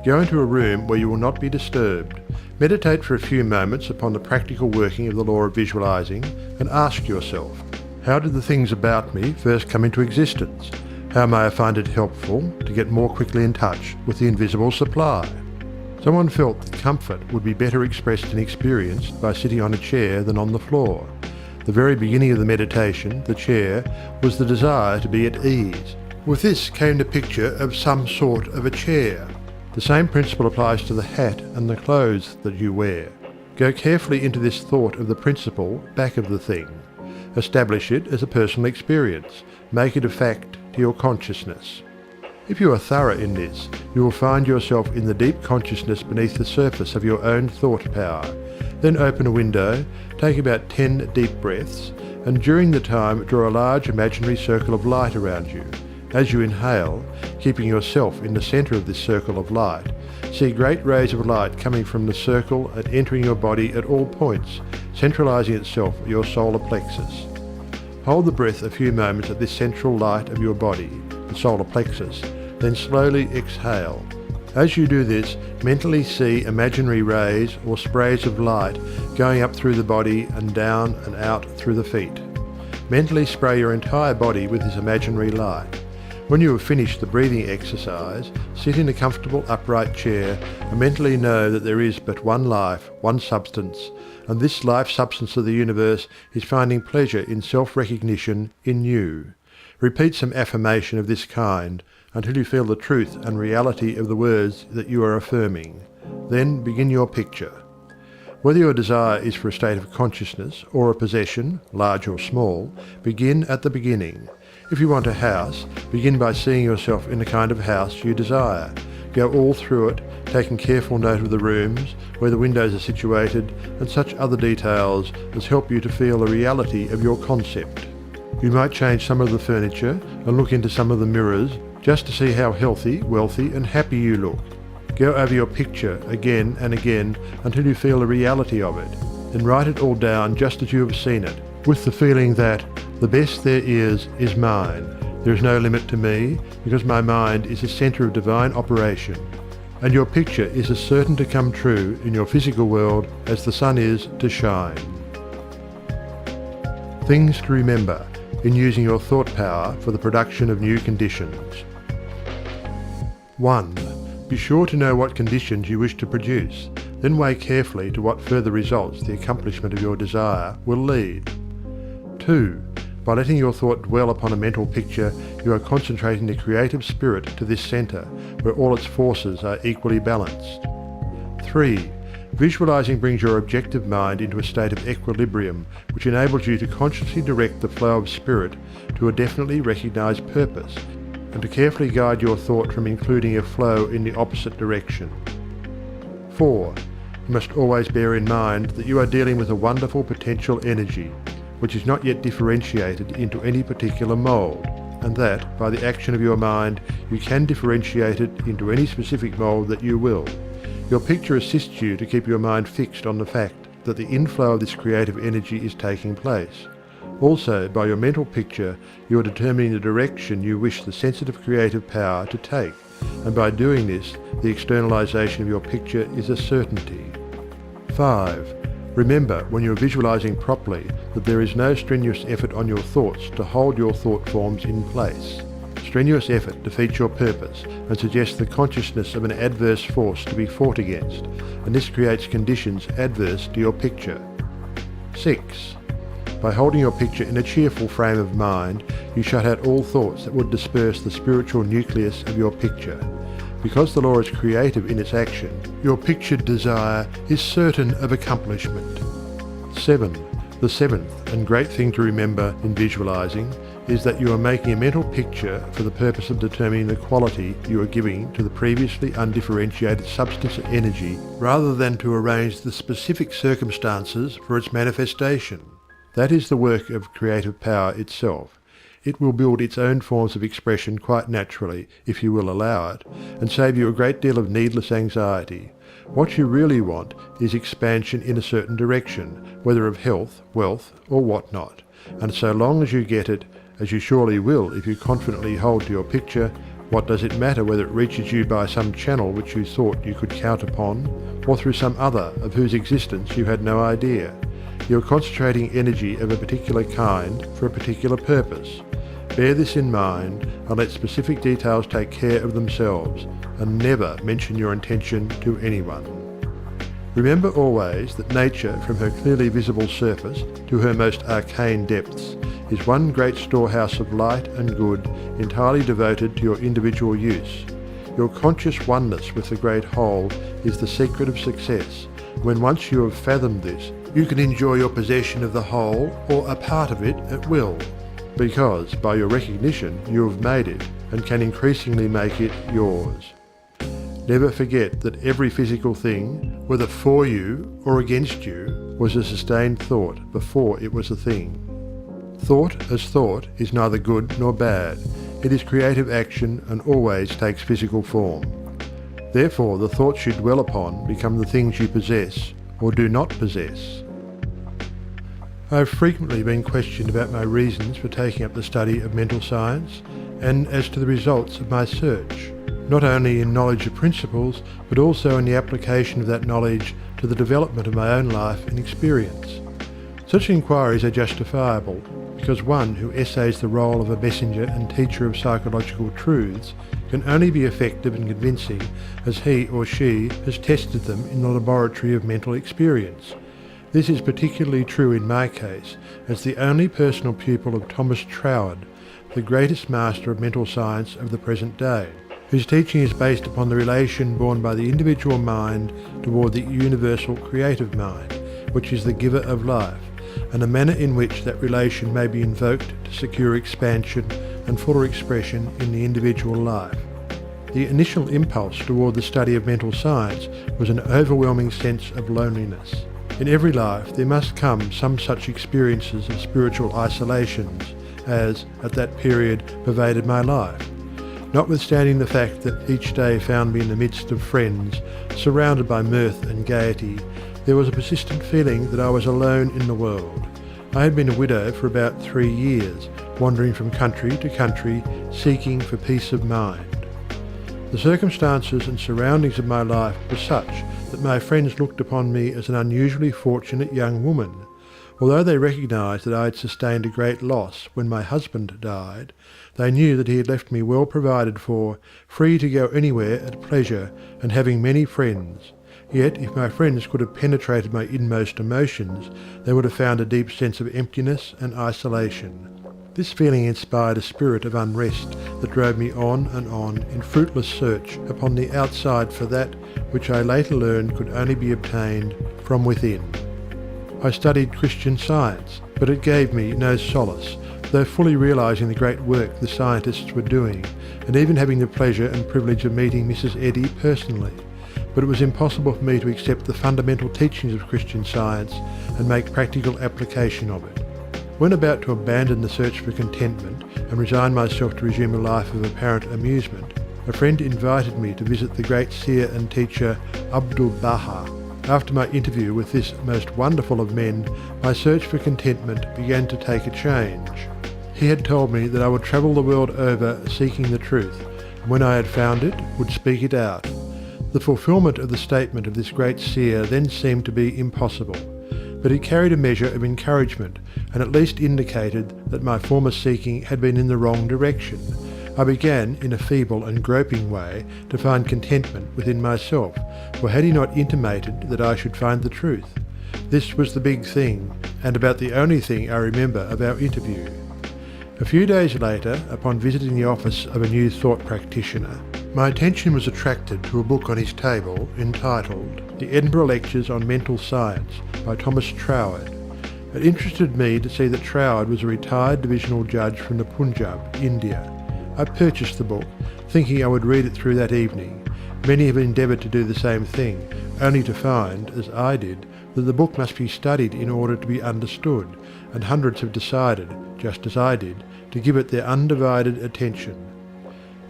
Go into a room where you will not be disturbed. Meditate for a few moments upon the practical working of the law of visualizing and ask yourself, how did the things about me first come into existence? How may I find it helpful to get more quickly in touch with the invisible supply? Someone felt that comfort would be better expressed and experienced by sitting on a chair than on the floor. The very beginning of the meditation, the chair, was the desire to be at ease. With this came the picture of some sort of a chair. The same principle applies to the hat and the clothes that you wear. Go carefully into this thought of the principle back of the thing. Establish it as a personal experience. Make it a fact to your consciousness. If you are thorough in this, you will find yourself in the deep consciousness beneath the surface of your own thought power. Then open a window, take about 10 deep breaths, and during the time draw a large imaginary circle of light around you. As you inhale, keeping yourself in the center of this circle of light, see great rays of light coming from the circle and entering your body at all points, centralizing itself at your solar plexus. Hold the breath a few moments at this central light of your body, the solar plexus, then slowly exhale. As you do this, mentally see imaginary rays or sprays of light going up through the body and down and out through the feet. Mentally spray your entire body with this imaginary light. When you have finished the breathing exercise, sit in a comfortable upright chair and mentally know that there is but one life, one substance, and this life substance of the universe is finding pleasure in self-recognition in you. Repeat some affirmation of this kind until you feel the truth and reality of the words that you are affirming. Then begin your picture. Whether your desire is for a state of consciousness or a possession, large or small, begin at the beginning. If you want a house, begin by seeing yourself in the kind of house you desire. Go all through it, taking careful note of the rooms, where the windows are situated, and such other details as help you to feel the reality of your concept. You might change some of the furniture and look into some of the mirrors just to see how healthy, wealthy and happy you look. Go over your picture again and again until you feel the reality of it. Then write it all down just as you have seen it, with the feeling that the best there is mine. There is no limit to me, because my mind is the centre of divine operation, and your picture is as certain to come true in your physical world as the sun is to shine. Things to remember in using your thought power for the production of new conditions. 1. Be sure to know what conditions you wish to produce, then weigh carefully to what further results the accomplishment of your desire will lead. 2. By letting your thought dwell upon a mental picture, you are concentrating the creative spirit to this centre, where all its forces are equally balanced. 3. Visualizing brings your objective mind into a state of equilibrium, which enables you to consciously direct the flow of spirit to a definitely recognized purpose, and to carefully guide your thought from including a flow in the opposite direction. 4. You must always bear in mind that you are dealing with a wonderful potential energy, which is not yet differentiated into any particular mould, and that, by the action of your mind, you can differentiate it into any specific mould that you will. Your picture assists you to keep your mind fixed on the fact that the inflow of this creative energy is taking place. Also, by your mental picture, you are determining the direction you wish the sensitive creative power to take, and by doing this, the externalization of your picture is a certainty. 5. Remember, when you are visualizing properly, that there is no strenuous effort on your thoughts to hold your thought forms in place. Strenuous effort defeats your purpose and suggests the consciousness of an adverse force to be fought against, and this creates conditions adverse to your picture. 6. By holding your picture in a cheerful frame of mind, you shut out all thoughts that would disperse the spiritual nucleus of your picture. Because the law is creative in its action, your pictured desire is certain of accomplishment. 7. The seventh and great thing to remember in visualizing is that you are making a mental picture for the purpose of determining the quality you are giving to the previously undifferentiated substance or energy, rather than to arrange the specific circumstances for its manifestation. That is the work of creative power itself. It will build its own forms of expression quite naturally, if you will allow it, and save you a great deal of needless anxiety. What you really want is expansion in a certain direction, whether of health, wealth, or what not. And so long as you get it, as you surely will if you confidently hold to your picture, what does it matter whether it reaches you by some channel which you thought you could count upon, or through some other of whose existence you had no idea? You are concentrating energy of a particular kind for a particular purpose. Bear this in mind and let specific details take care of themselves, and never mention your intention to anyone. Remember always that nature, from her clearly visible surface to her most arcane depths, is one great storehouse of light and good, entirely devoted to your individual use. Your conscious oneness with the great whole is the secret of success. When once you have fathomed this, you can enjoy your possession of the whole or a part of it at will, because by your recognition you have made it and can increasingly make it yours. Never forget that every physical thing, whether for you or against you, was a sustained thought before it was a thing. Thought as thought is neither good nor bad. It is creative action and always takes physical form. Therefore, the thoughts you dwell upon become the things you possess or do not possess. I have frequently been questioned about my reasons for taking up the study of mental science and as to the results of my search, not only in knowledge of principles, but also in the application of that knowledge to the development of my own life and experience. Such inquiries are justifiable, because one who essays the role of a messenger and teacher of psychological truths can only be effective and convincing as he or she has tested them in the laboratory of mental experience. This is particularly true in my case, as the only personal pupil of Thomas Troward, the greatest master of mental science of the present day, whose teaching is based upon the relation borne by the individual mind toward the universal creative mind, which is the giver of life, and the manner in which that relation may be invoked to secure expansion and fuller expression in the individual life. The initial impulse toward the study of mental science was an overwhelming sense of loneliness. In every life there must come some such experiences of spiritual isolations as, at that period, pervaded my life. Notwithstanding the fact that each day found me in the midst of friends, surrounded by mirth and gaiety, there was a persistent feeling that I was alone in the world. I had been a widow for about 3 years, wandering from country to country, seeking for peace of mind. The circumstances and surroundings of my life were such that my friends looked upon me as an unusually fortunate young woman. Although they recognised that I had sustained a great loss when my husband died, they knew that he had left me well provided for, free to go anywhere at pleasure, and having many friends. Yet if my friends could have penetrated my inmost emotions, they would have found a deep sense of emptiness and isolation. This feeling inspired a spirit of unrest that drove me on and on in fruitless search upon the outside for that which I later learned could only be obtained from within. I studied Christian Science, but it gave me no solace, though fully realising the great work the scientists were doing, and even having the pleasure and privilege of meeting Mrs. Eddy personally. But it was impossible for me to accept the fundamental teachings of Christian Science and make practical application of it. When about to abandon the search for contentment and resign myself to resume a life of apparent amusement, a friend invited me to visit the great seer and teacher Abdu'l-Baha. After my interview with this most wonderful of men, my search for contentment began to take a change. He had told me that I would travel the world over seeking the truth, and when I had found it, would speak it out. The fulfilment of the statement of this great seer then seemed to be impossible, but it carried a measure of encouragement, and at least indicated that my former seeking had been in the wrong direction. I began, in a feeble and groping way, to find contentment within myself, for had he not intimated that I should find the truth? This was the big thing, and about the only thing I remember of our interview. A few days later, upon visiting the office of a New Thought practitioner, my attention was attracted to a book on his table entitled The Edinburgh Lectures on Mental Science by Thomas Troward. It interested me to see that Troward was a retired divisional judge from the Punjab, India. I purchased the book, thinking I would read it through that evening. Many have endeavoured to do the same thing, only to find, as I did, that the book must be studied in order to be understood, and hundreds have decided, just as I did, to give it their undivided attention.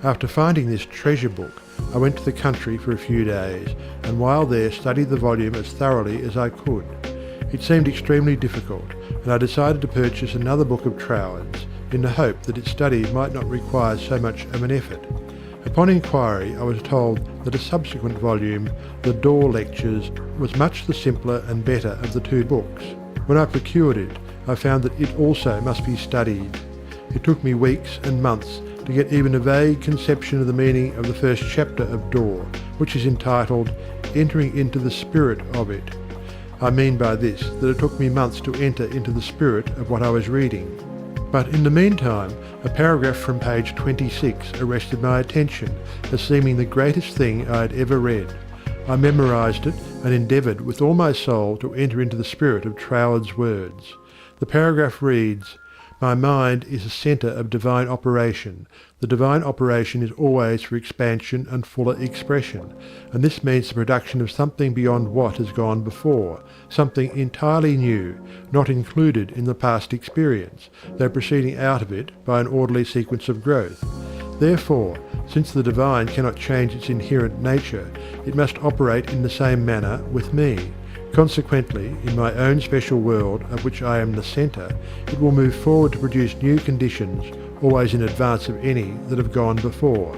After finding this treasure book, I went to the country for a few days, and while there studied the volume as thoroughly as I could. It seemed extremely difficult, and I decided to purchase another book of Troward's, in the hope that its study might not require so much of an effort. Upon inquiry, I was told that a subsequent volume, The Door Lectures, was much the simpler and better of the two books. When I procured it, I found that it also must be studied. It took me weeks and months to get even a vague conception of the meaning of the first chapter of Door, which is entitled Entering into the Spirit of It. I mean by this that it took me months to enter into the spirit of what I was reading. But in the meantime, a paragraph from page 26 arrested my attention as seeming the greatest thing I had ever read. I memorised it and endeavoured with all my soul to enter into the spirit of Troward's words. The paragraph reads, "My mind is a centre of divine operation. The divine operation is always for expansion and fuller expression, and this means the production of something beyond what has gone before, something entirely new, not included in the past experience, though proceeding out of it by an orderly sequence of growth. Therefore, since the divine cannot change its inherent nature, it must operate in the same manner with me. Consequently, in my own special world, of which I am the centre, it will move forward to produce new conditions, always in advance of any that have gone before."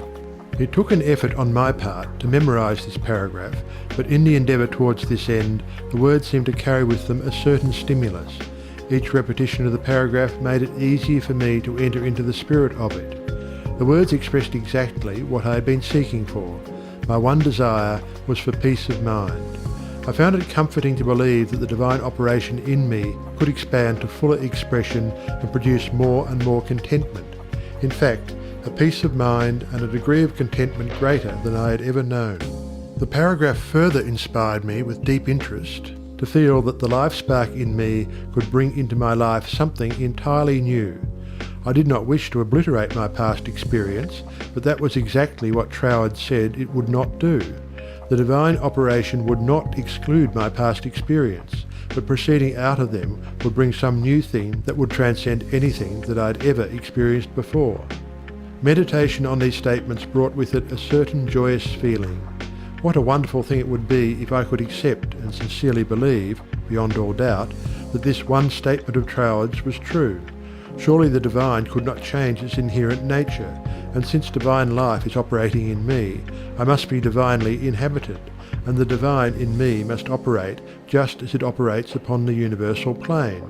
It took an effort on my part to memorise this paragraph, but in the endeavour towards this end, the words seemed to carry with them a certain stimulus. Each repetition of the paragraph made it easier for me to enter into the spirit of it. The words expressed exactly what I had been seeking for. My one desire was for peace of mind. I found it comforting to believe that the divine operation in me could expand to fuller expression and produce more and more contentment. In fact, a peace of mind and a degree of contentment greater than I had ever known. The paragraph further inspired me with deep interest to feel that the life spark in me could bring into my life something entirely new. I did not wish to obliterate my past experience, but that was exactly what Troward said it would not do. The divine operation would not exclude my past experience, but proceeding out of them would bring some new thing that would transcend anything that I had ever experienced before. Meditation on these statements brought with it a certain joyous feeling. What a wonderful thing it would be if I could accept and sincerely believe, beyond all doubt, that this one statement of Troward's was true. Surely the divine could not change its inherent nature, and since divine life is operating in me, I must be divinely inhabited, and the divine in me must operate just as it operates upon the universal plane.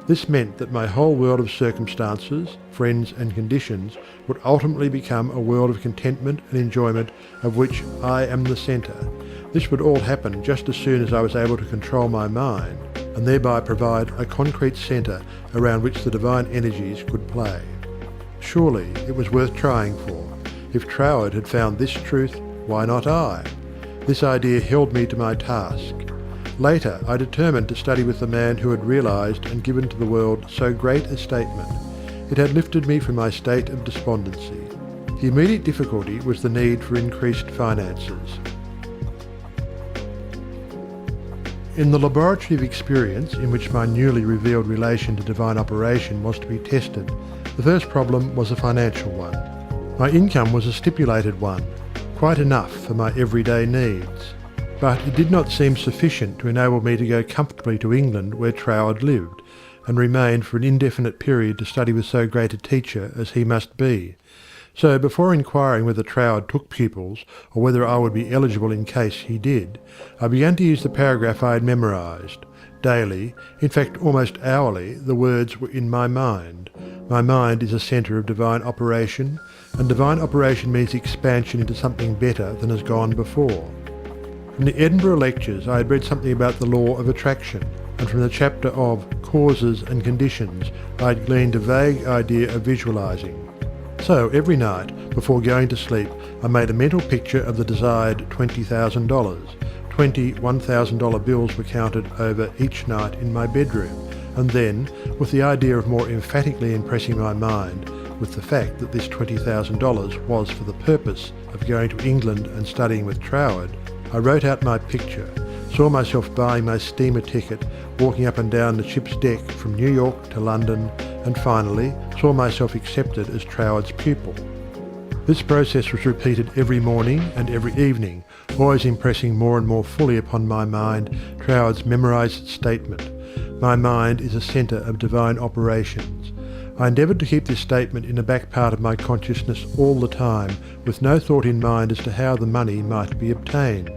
This meant that my whole world of circumstances, friends and conditions would ultimately become a world of contentment and enjoyment of which I am the centre. This would all happen just as soon as I was able to control my mind, and thereby provide a concrete centre around which the divine energies could play. Surely it was worth trying for. If Troward had found this truth, why not I? This idea held me to my task. Later, I determined to study with the man who had realised and given to the world so great a statement. It had lifted me from my state of despondency. The immediate difficulty was the need for increased finances. In the laboratory of experience in which my newly revealed relation to divine operation was to be tested, the first problem was a financial one. My income was a stipulated one, quite enough for my everyday needs. But it did not seem sufficient to enable me to go comfortably to England where Troward lived, and remain for an indefinite period to study with so great a teacher as he must be. So before inquiring whether Troward took pupils, or whether I would be eligible in case he did, I began to use the paragraph I had memorised. Daily, in fact almost hourly, the words were in my mind. My mind is a centre of divine operation, and divine operation means expansion into something better than has gone before. From the Edinburgh lectures I had read something about the law of attraction, and from the chapter of Causes and Conditions I had gleaned a vague idea of visualising. So every night, before going to sleep, I made a mental picture of the desired $20,000. 20 $1,000 bills were counted over each night in my bedroom, and then, with the idea of more emphatically impressing my mind with the fact that this $20,000 was for the purpose of going to England and studying with Troward, I wrote out my picture, saw myself buying my steamer ticket, walking up and down the ship's deck from New York to London, and finally saw myself accepted as Troward's pupil. This process was repeated every morning and every evening, always impressing more and more fully upon my mind Troward's memorised statement, "My mind is a centre of divine operations." I endeavoured to keep this statement in the back part of my consciousness all the time, with no thought in mind as to how the money might be obtained.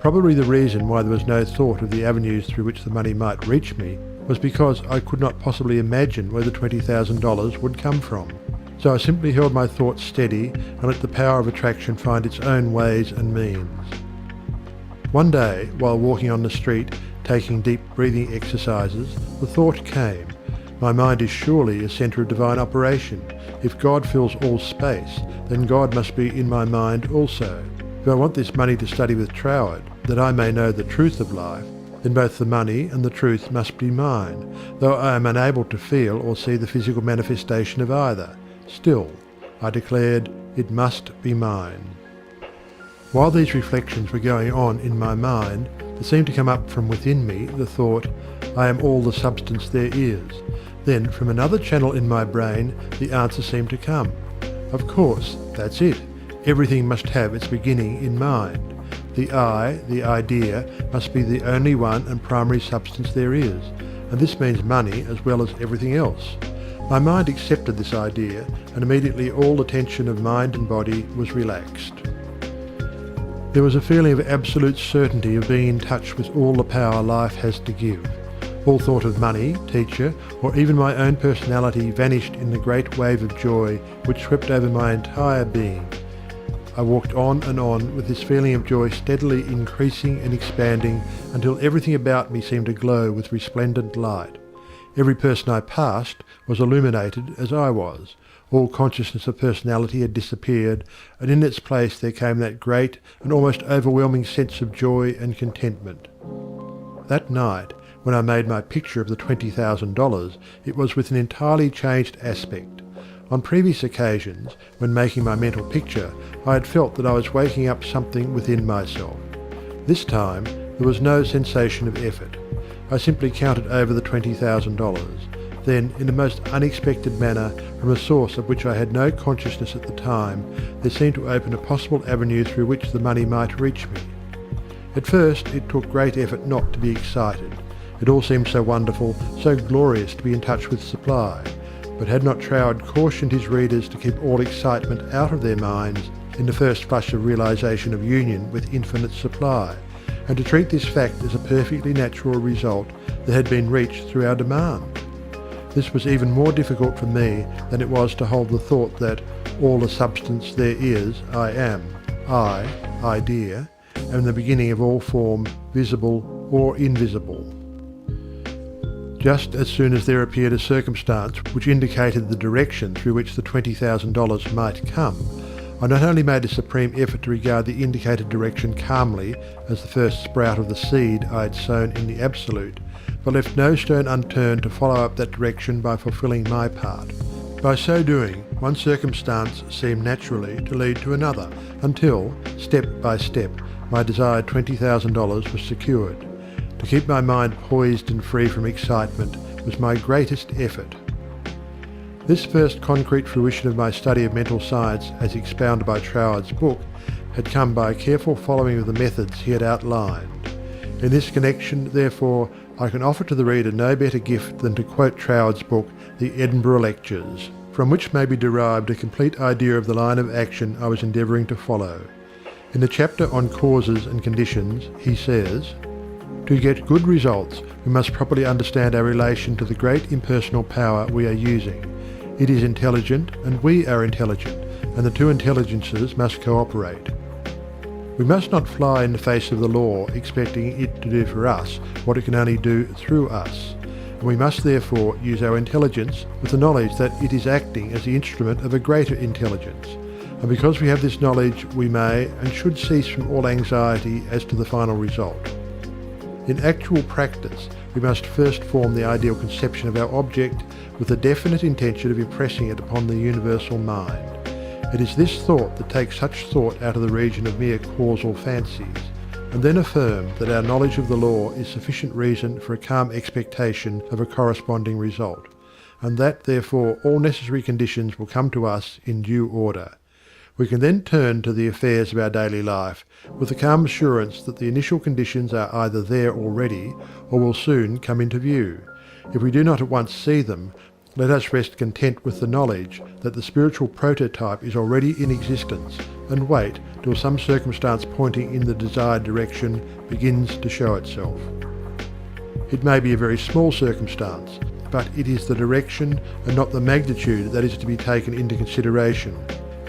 Probably the reason why there was no thought of the avenues through which the money might reach me was because I could not possibly imagine where the $20,000 would come from. So I simply held my thoughts steady and let the power of attraction find its own ways and means. One day, while walking on the street, taking deep breathing exercises, the thought came, "My mind is surely a centre of divine operation. If God fills all space, then God must be in my mind also. If I want this money to study with Troward, that I may know the truth of life, then both the money and the truth must be mine, though I am unable to feel or see the physical manifestation of either. Still, I declared, it must be mine." While these reflections were going on in my mind, there seemed to come up from within me the thought, "I am all the substance there is." Then, from another channel in my brain, the answer seemed to come. Of course, that's it. Everything must have its beginning in mind. The I, the idea, must be the only one and primary substance there is, and this means money as well as everything else. My mind accepted this idea, and immediately all the tension of mind and body was relaxed. There was a feeling of absolute certainty of being in touch with all the power life has to give. All thought of money, teacher, or even my own personality vanished in the great wave of joy which swept over my entire being. I walked on with this feeling of joy steadily increasing and expanding until everything about me seemed to glow with resplendent light. Every person I passed was illuminated as I was. All consciousness of personality had disappeared, and in its place there came that great and almost overwhelming sense of joy and contentment. That night, when I made my picture of the $20,000, it was with an entirely changed aspect. On previous occasions, when making my mental picture, I had felt that I was waking up something within myself. This time, there was no sensation of effort. I simply counted over the $20,000. Then, in the most unexpected manner, from a source of which I had no consciousness at the time, there seemed to open a possible avenue through which the money might reach me. At first, it took great effort not to be excited. It all seemed so wonderful, so glorious to be in touch with supply. but had not Troward cautioned his readers to keep all excitement out of their minds in the first flush of realization of union with infinite supply, and to treat this fact as a perfectly natural result that had been reached through our demand? This was even more difficult for me than it was to hold the thought that all the substance there is, I am, idea, and the beginning of all form, visible or invisible. Just as soon as there appeared a circumstance which indicated the direction through which the $20,000 might come, I not only made a supreme effort to regard the indicated direction calmly as the first sprout of the seed I had sown in the Absolute, but left no stone unturned to follow up that direction by fulfilling my part. By so doing, one circumstance seemed naturally to lead to another, until, step by step, my desired $20,000 was secured. To keep my mind poised and free from excitement was my greatest effort. This first concrete fruition of my study of mental science as expounded by Troward's book had come by a careful following of the methods he had outlined. In this connection, therefore, I can offer to the reader no better gift than to quote Troward's book, The Edinburgh Lectures, from which may be derived a complete idea of the line of action I was endeavouring to follow. In the chapter on causes and conditions, he says, "To get good results, we must properly understand our relation to the great impersonal power we are using. It is intelligent and we are intelligent, and the two intelligences must cooperate. We must not fly in the face of the law expecting it to do for us what it can only do through us, and we must therefore use our intelligence with the knowledge that it is acting as the instrument of a greater intelligence, and because we have this knowledge we may and should cease from all anxiety as to the final result. In actual practice, we must first form the ideal conception of our object with the definite intention of impressing it upon the universal mind. It is this thought that takes such thought out of the region of mere causal fancies, and then affirm that our knowledge of the law is sufficient reason for a calm expectation of a corresponding result, and that therefore all necessary conditions will come to us in due order. We can then turn to the affairs of our daily life with the calm assurance that the initial conditions are either there already or will soon come into view. If we do not at once see them, let us rest content with the knowledge that the spiritual prototype is already in existence, and wait till some circumstance pointing in the desired direction begins to show itself. It may be a very small circumstance, but it is the direction and not the magnitude that is to be taken into consideration.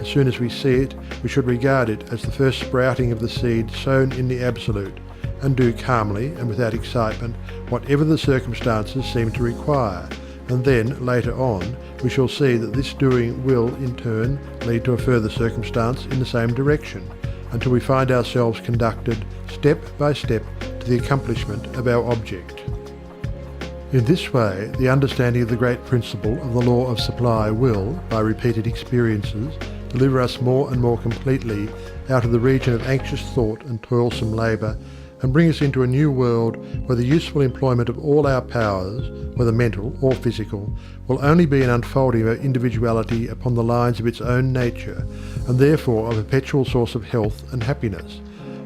As soon as we see it, we should regard it as the first sprouting of the seed sown in the Absolute, and do calmly and without excitement whatever the circumstances seem to require, and then, later on, we shall see that this doing will, in turn, lead to a further circumstance in the same direction, until we find ourselves conducted, step by step, to the accomplishment of our object. In this way, the understanding of the great principle of the law of supply will, by repeated experiences, deliver us more and more completely out of the region of anxious thought and toilsome labour, and bring us into a new world where the useful employment of all our powers, whether mental or physical, will only be an unfolding of our individuality upon the lines of its own nature, and therefore a perpetual source of health and happiness,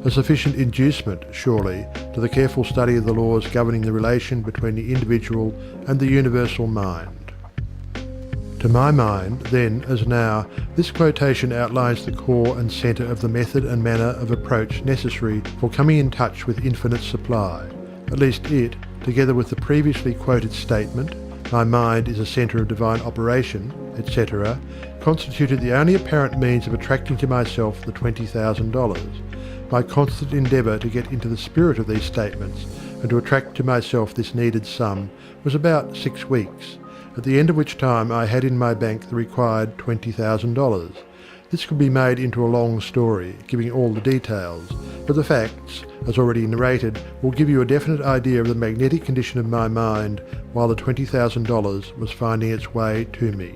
a sufficient inducement, surely, to the careful study of the laws governing the relation between the individual and the universal mind. To my mind, then as now, this quotation outlines the core and centre of the method and manner of approach necessary for coming in touch with infinite supply. At least it, together with the previously quoted statement, "My mind is a centre of divine operation," etc., constituted the only apparent means of attracting to myself the $20,000. My constant endeavour to get into the spirit of these statements and to attract to myself this needed sum was about 6 weeks, at the end of which time I had in my bank the required $20,000. This could be made into a long story, giving all the details, but the facts, as already narrated, will give you a definite idea of the magnetic condition of my mind while the $20,000 was finding its way to me.